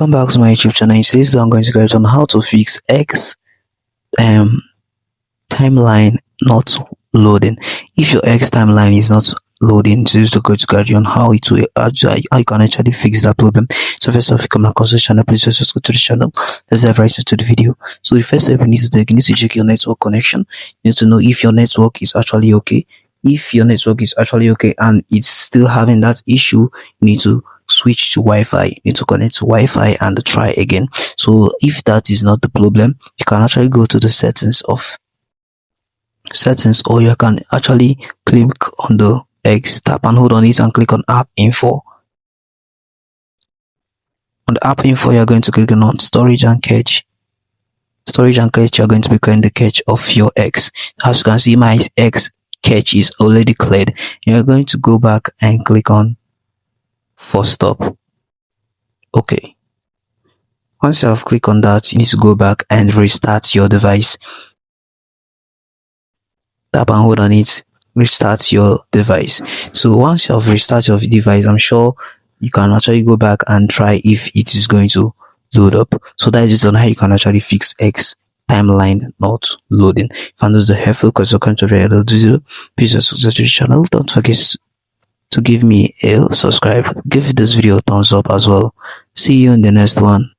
Welcome back to my YouTube channel. It says that I'm going to guide on how to fix X um timeline not loading. If your X timeline is not loading, this is the go to guide you on how how you can actually fix that problem. So first off, if you come across the channel, please just subscribe to the channel. Let's dive right into the video. So the first step you need to take, you need to check your network connection. You need to know if your network is actually okay. If your network is actually okay and it's still having that issue, you need to switch to Wi-Fi. You need to connect to Wi-Fi and try again. So if that is not the problem, you can actually go to the settings, or you can actually click on the X, tap and hold on it and click on app info. On the app info, you're going to click on storage and cache. Storage and cache, you're going to be clearing the cache of your X. As you can see, my X cache is already cleared. You're going to go back and click on force stop. Okay. Once you have clicked on that, you need to go back and restart your device. Tap and hold on it, restart your device. So once you have restarted your device, I'm sure you can actually go back and try if it is going to load up. So that is on how you can actually fix X timeline not loading. If I know the helpful, because you're going to read the video, please subscribe to the channel. Don't forget to give me a subscribe. Give this video a thumbs up as well. See you in the next one.